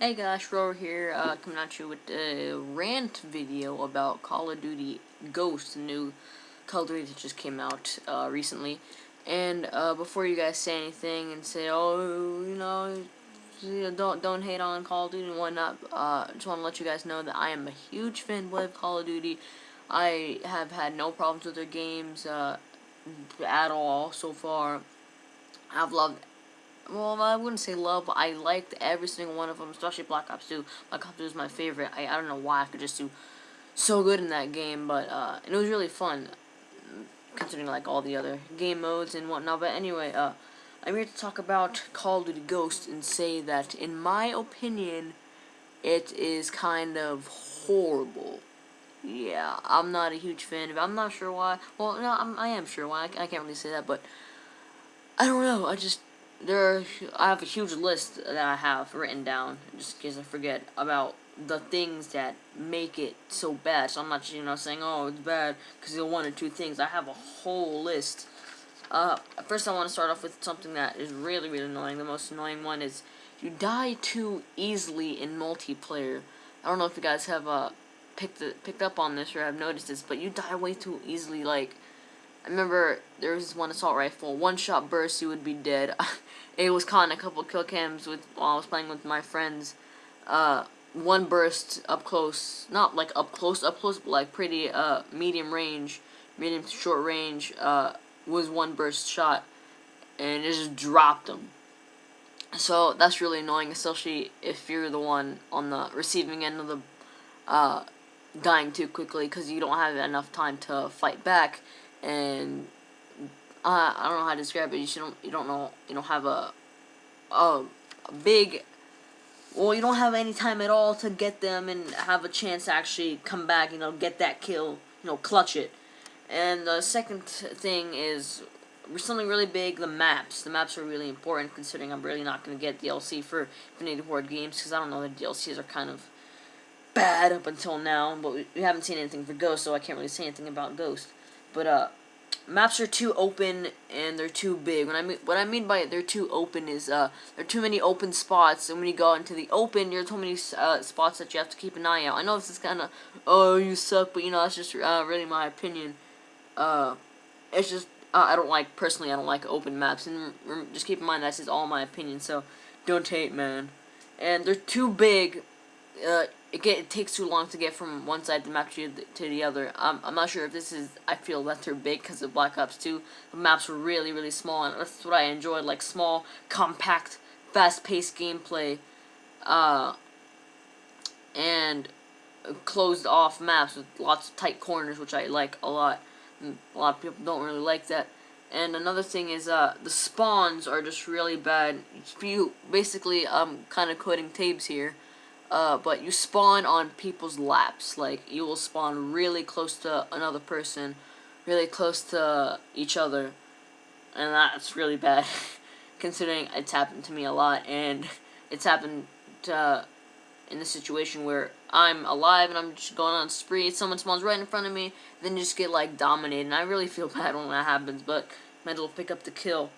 Hey guys, Rover here, coming at you with a rant video about Call of Duty Ghosts, the new Call of Duty that just came out recently. And before you guys say anything and say, oh, don't hate on Call of Duty and whatnot, I just want to let you guys know that I am a huge fanboy of Call of Duty. I have had no problems with their games at all so far. I've loved, well, I wouldn't say love, but I liked every single one of them, especially Black Ops 2. Black Ops 2 is my favorite. I don't know why I could just do so good in that game, but and it was really fun, considering like all the other game modes and whatnot. But anyway, I'm here to talk about Call of Duty Ghosts and say that, in my opinion, it is kind of horrible. Yeah, I'm not a huge fan of it. I'm not sure why. Well, no, I am sure why. I can't really say that, but I don't know. I have a huge list that I have written down, just in case I forget, about the things that make it so bad. So I'm not, saying, oh, it's bad because of one or two things. I have a whole list. First I want to start off with something that is really, really annoying. The most annoying one is you die too easily in multiplayer. I don't know if you guys have picked up on this or have noticed this, but you die way too easily. Like, I remember there was this one assault rifle, one shot burst, you would be dead. It was caught in a couple kill cams while I was playing with my friends. One burst up close, not like up close, but like pretty medium to short range. Was one burst shot, and it just dropped them. So that's really annoying, especially if you're the one on the receiving end of the dying too quickly, because you don't have enough time to fight back. And I don't know how to describe it. You don't have a big, well, you don't have any time at all to get them and have a chance to actually come back, get that kill, clutch it. And the second thing is something really big, the maps. The maps are really important, considering I'm really not going to get DLC for Infinity Ward games, because I don't know, the DLCs are kind of bad up until now, but we haven't seen anything for Ghost, so I can't really say anything about Ghost. But maps are too open and they're too big. What I mean by they're too open is there are too many open spots, and when you go into the open, there are too many spots that you have to keep an eye out. I know this is kind of, oh, you suck, but that's just really my opinion. It's just I don't like, personally, I don't like open maps, and just keep in mind that's just all my opinion. So don't hate, man. And they're too big. It takes too long to get from one side of the map to the other. I'm not sure if this is, I feel that they're big because of Black Ops 2. The maps were really, really small, and that's what I enjoyed, like small, compact, fast-paced gameplay, and closed-off maps with lots of tight corners, which I like a lot. And a lot of people don't really like that. And another thing is, the spawns are just really bad. You basically, kind of quoting Tabes here. But you spawn on people's laps. Like, you will spawn really close to another person, really close to each other, and that's really bad, considering it's happened to me a lot, and it's happened in this situation where I'm alive and I'm just going on a spree, someone spawns right in front of me, then you just get, like, dominated, and I really feel bad when that happens, but might as well pick up the kill.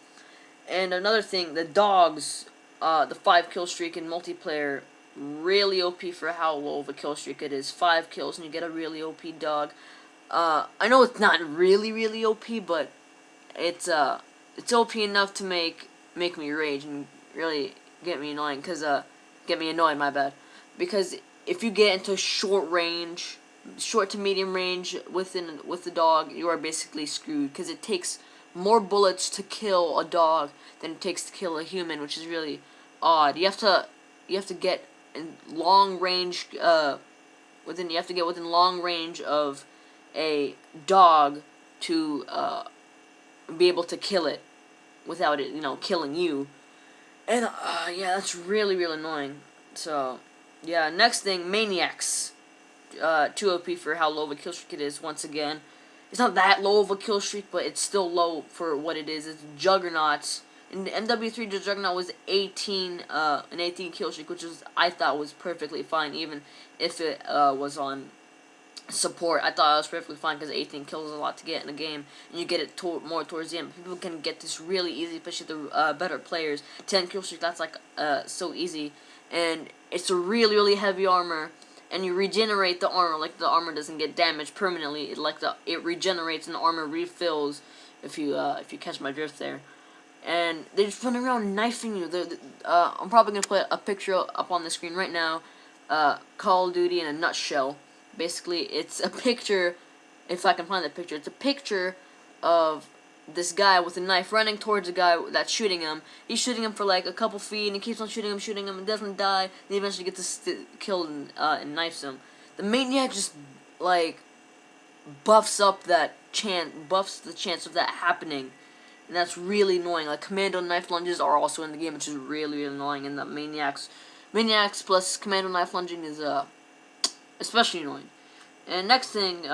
And another thing, the dogs, the 5 kill streak in multiplayer, really OP for how low of a kill streak it is. 5 kills and you get a really OP dog. I know it's not really, really OP, but it's OP enough to make me rage and really get me annoying, get me annoyed, my bad. Because if you get into short to medium range with the dog, you are basically screwed, because it takes more bullets to kill a dog than it takes to kill a human, which is really odd. You have to get in long range, you have to get within long range of a dog to be able to kill it without it, killing you. And yeah, that's really, really annoying. So yeah, next thing, Maniacs. Too OP for how low of a kill streak it is. Once again, it's not that low of a kill streak, but it's still low for what it is. It's Juggernauts. In MW3, the Juggernaut was an 18 kill streak, which I thought was perfectly fine, even if it was on support. I thought it was perfectly fine, because 18 kills is a lot to get in a game, and you get it more towards the end. People can get this really easy, especially the better players. 10 kill streak, that's like so easy, and it's a really heavy armor, and you regenerate the armor. Like, the armor doesn't get damaged permanently. It regenerates and the armor refills. If you catch my drift there. And they just run around knifing you. I'm probably gonna put a picture up on the screen right now. Call of Duty in a nutshell. Basically, it's a picture. If I can find the picture, it's a picture of this guy with a knife running towards a guy that's shooting him. He's shooting him for like a couple feet, and he keeps on shooting him, and doesn't die. And he eventually gets killed and knifes him. The Maniac just like buffs the chance of that happening. And that's really annoying. Like, commando knife lunges are also in the game, which is really annoying. And the Maniacs plus commando knife lunging is especially annoying. And next thing,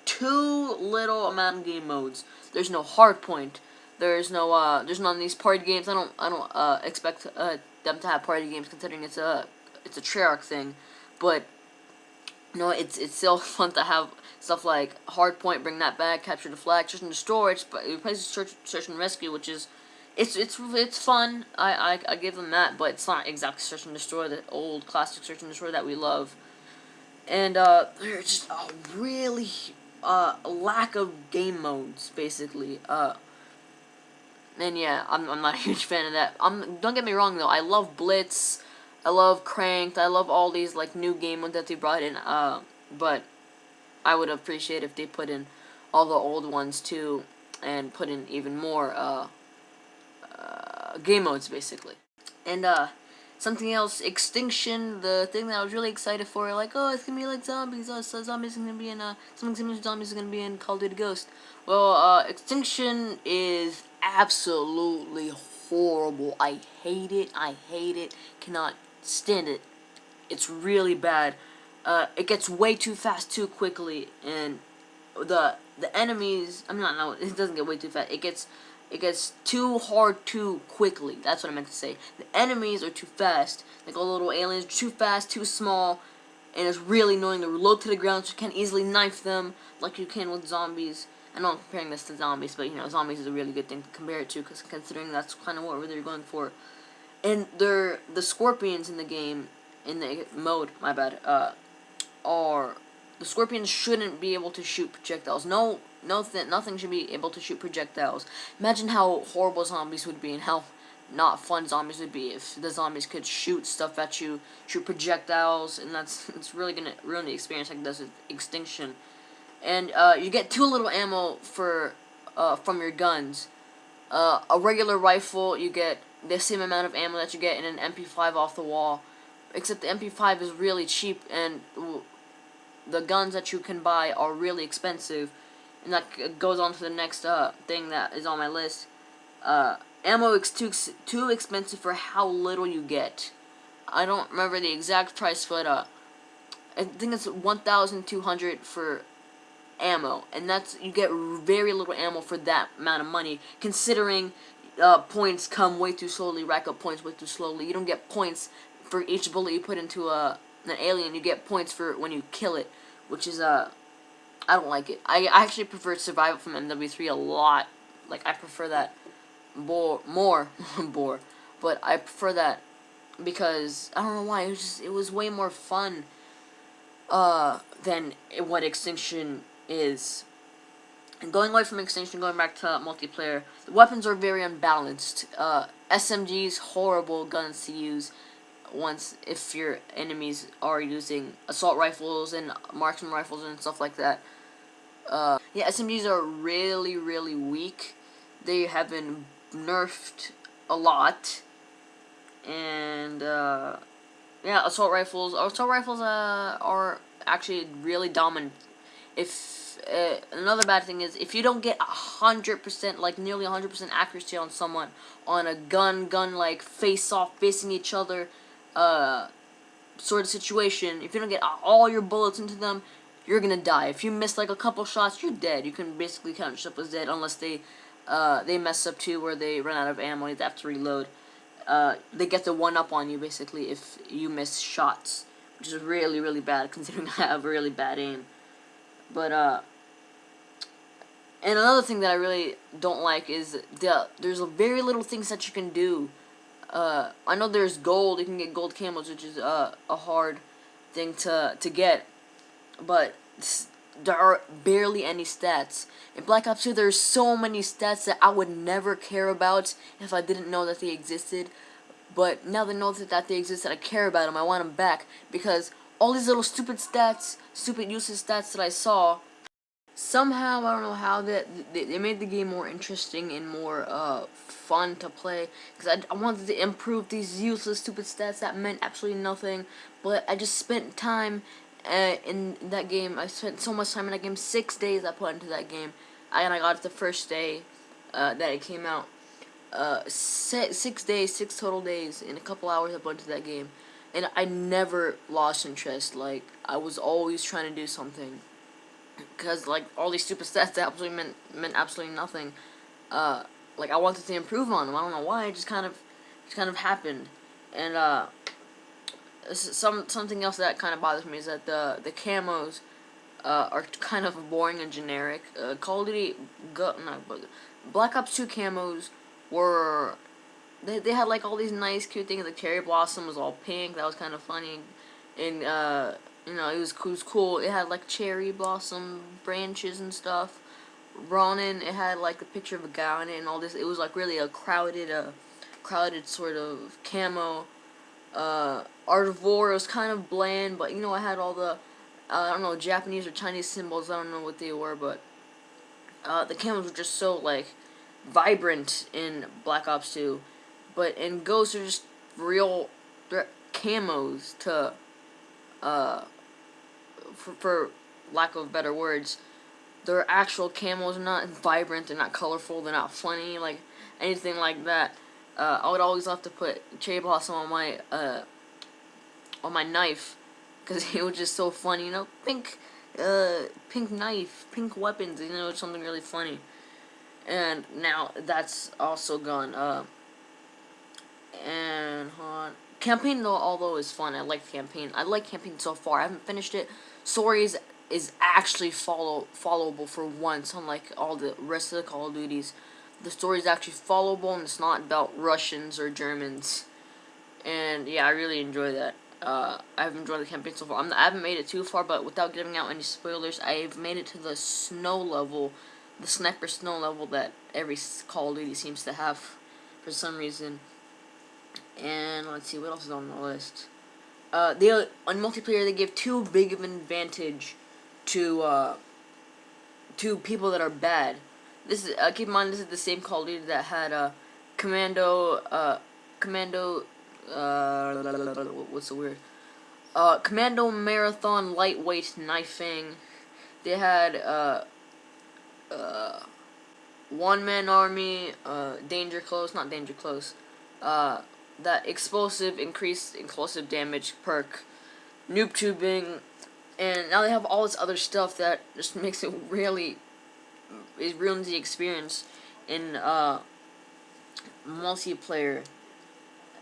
too little amount of game modes. There's no hard point. There's none of these party games. I don't expect them to have party games, considering it's a Treyarch thing. But no, it's still fun to have stuff like hardpoint, bring that back, capture the flag, search and destroy. It replaces search and rescue, which is it's fun. I give them that, but it's not exactly search and destroy, the old classic search and destroy that we love. And there's just a really lack of game modes, basically. And yeah, I'm not a huge fan of that. Don't get me wrong though, I love Blitz, I love Cranked, I love all these like new game modes that they brought in. But I would appreciate if they put in all the old ones too, and put in even more game modes basically. And something else, Extinction, the thing that I was really excited for, like, oh, it's gonna be like zombies, oh, so zombies are gonna be in something similar to zombies are gonna be in Call of Duty Ghost. Well, Extinction is absolutely horrible. I hate it, cannot stand it. It's really bad. It gets way too fast too quickly, and the enemies, no, it doesn't get way too fast. It gets too hard too quickly. That's what I meant to say. The enemies are too fast. Like, all the little aliens are too fast, too small, and it's really annoying. They're low to the ground, so you can't easily knife them like you can with zombies. I know I'm comparing this to zombies, but, you know, zombies is a really good thing to compare it to, because considering that's kind of what they're going for. And the scorpions in the game, in the mode, my bad, the scorpions shouldn't be able to shoot projectiles. Nothing should be able to shoot projectiles. Imagine how horrible zombies would be, and how not fun zombies would be if the zombies could shoot stuff at you, shoot projectiles, and it's really gonna ruin the experience like it does with Extinction. And you get too little ammo from your guns. A regular rifle, you get the same amount of ammo that you get in an MP5 off the wall, except the MP5 is really cheap, and the guns that you can buy are really expensive. And that goes on to the next thing that is on my list. Ammo is too expensive for how little you get. I don't remember the exact price, but I think it's 1,200 for ammo, and you get very little ammo for that amount of money, considering points come way too slowly, rack up points way too slowly. You don't get points for each bullet you put into an alien. You get points for when you kill it, which is I don't like it. I actually prefer Survival from MW3 a lot. Like, I prefer that more but I prefer that because I don't know why, it was way more fun than what Extinction is. And going away from Extinction, going back to multiplayer, the weapons are very unbalanced. SMGs, horrible guns to use if your enemies are using assault rifles and marksman rifles and stuff like that. Yeah, SMGs are really weak. They have been nerfed a lot. And yeah, assault rifles are actually really dominant. If another bad thing is, if you don't get 100%, like nearly 100% accuracy on someone on a gun like face-off, facing each other sort of situation, if you don't get all your bullets into them, you're gonna die. If you miss like a couple shots, you're dead. You can basically count yourself as dead, unless they mess up too, where they run out of ammo, they have to reload. They get the one-up on you, basically, if you miss shots, which is really bad, considering I have really bad aim. But, and another thing that I really don't like is there's very little things that you can do I know there's gold. You can get gold camos, which is a hard thing to get, but there are barely any stats. In Black Ops 2, there's so many stats that I would never care about if I didn't know that they existed. But now that I know that they exist, that I care about them, I want them back, because all these little stupid stats, stupid useless stats that I saw, somehow, I don't know how, that they made the game more interesting and more fun to play, because I wanted to improve these useless stupid stats that meant absolutely nothing, but I just spent time in that game. I spent so much time in that game. 6 days I put into that game, and I got it the first day that it came out. 6 days, 6 total days, in a couple hours I put into that game, and I never lost interest. Like, I was always trying to do something, because like all these stupid stats that absolutely meant absolutely nothing. Like, I wanted to improve on them. I don't know why. It just kind of happened. And something else that kind of bothers me is that the camos are kind of boring and generic. Call of Duty, Black Ops 2 camos were, they had like all these nice cute things. Like cherry blossom was all pink. That was kind of funny. And you know, it was cool. It had like cherry blossom branches and stuff. Ronin, it had like a picture of a guy on it and all this. It was like really a crowded sort of camo. Art of War was kind of bland, but you know, it had all the I don't know, Japanese or Chinese symbols. I don't know what they were, but the camos were just so like vibrant in Black Ops 2. But in Ghosts, are just real camos to for lack of better words. They're actual camos. They're not vibrant. They're not colorful. They're not funny. Like anything like that. I would always have to put cherry blossom on my knife, because it was just so funny. You know, pink knife, pink weapons. You know, it's something really funny. And now that's also gone. And campaign, though, although is fun, I like campaign. I like campaign so far. I haven't finished it. Stories is actually followable for once, unlike all the rest of the Call of Duties. The story is actually followable, and it's not about Russians or Germans. And yeah, I really enjoy that. I've enjoyed the campaign so far. I haven't made it too far, but without giving out any spoilers, I've made it to the snow level, the sniper snow level that every Call of Duty seems to have for some reason. And let's see, what else is on the list? On multiplayer, they give too big of an advantage to people that are bad. This is keep in mind, this is the same Call of Duty that had Commando. What's the word? Commando Marathon Lightweight Knifing. They had One Man Army, Danger Close, not Danger Close. That increased explosive damage perk, noob tubing, and now they have all this other stuff that just makes it really, it ruins the experience in multiplayer.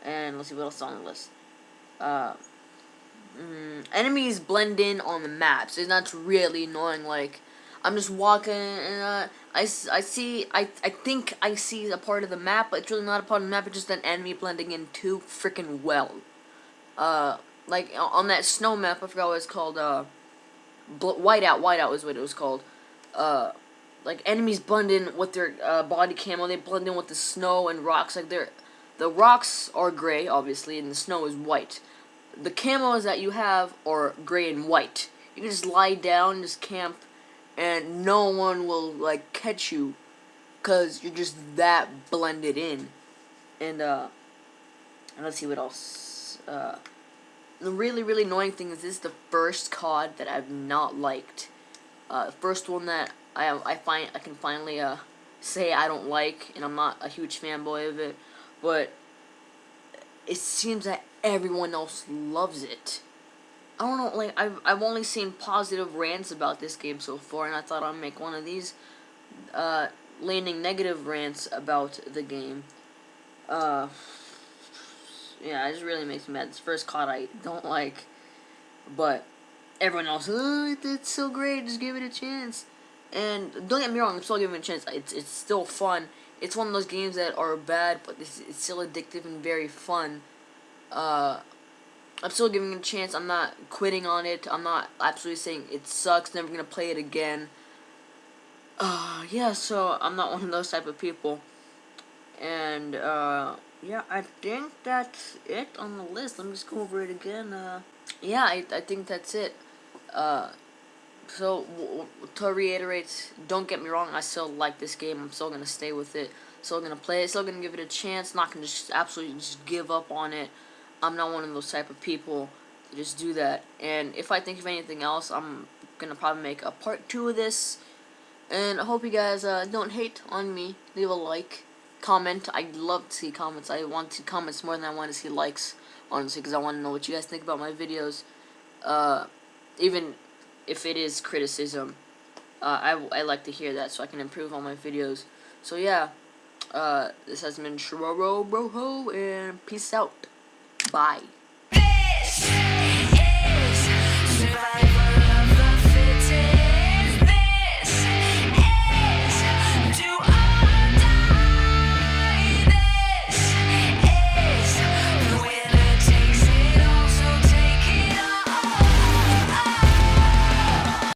And let's see what else is on the list. Enemies blend in on the maps, and that's really annoying. Like, I'm just walking and I think I see a part of the map, but it's really not a part of the map. It's just an enemy blending in too freaking well. Like on that snow map, I forgot what it's called. Whiteout is what it was called. Like enemies blend in with their body camo. They blend in with the snow and rocks. Like the rocks are gray, obviously, and the snow is white. The camos that you have are gray and white. You can just lie down, just camp, and no one will like catch you, cause you're just that blended in. And let's see what else. The really annoying thing is this is the first COD that I've not liked. First one that I can finally say I don't like, and I'm not a huge fanboy of it, but it seems that everyone else loves it. I don't know, like, I've only seen positive rants about this game so far, and I thought I'd make one of these, leaning negative rants about the game. Yeah, it just really makes me mad. This first COD I don't like, but everyone else, oh, it's so great, just give it a chance. And don't get me wrong, I'm still giving it a chance. It's still fun. it's one of those games that are bad, but it's still addictive and very fun. I'm still giving it a chance. I'm not quitting on it. I'm not absolutely saying it sucks, never gonna play it again. Yeah, so I'm not one of those type of people. And, yeah, I think that's it on the list. Let me just go over it again. Yeah, I think that's it. So, to reiterate, don't get me wrong, I still like this game. I'm still gonna stay with it. Still gonna play it. Still gonna give it a chance. Not gonna just absolutely just give up on it. I'm not one of those type of people to just do that. And if I think of anything else, I'm gonna probably make a part 2 of this. And I hope you guys don't hate on me. Leave a like, comment. I love to see comments. I want to see comments more than I want to see likes, honestly, because I want to know what you guys think about my videos. Even if it is criticism, I like to hear that so I can improve on my videos. So yeah, this has been Shiroro Broho, and peace out. Bye.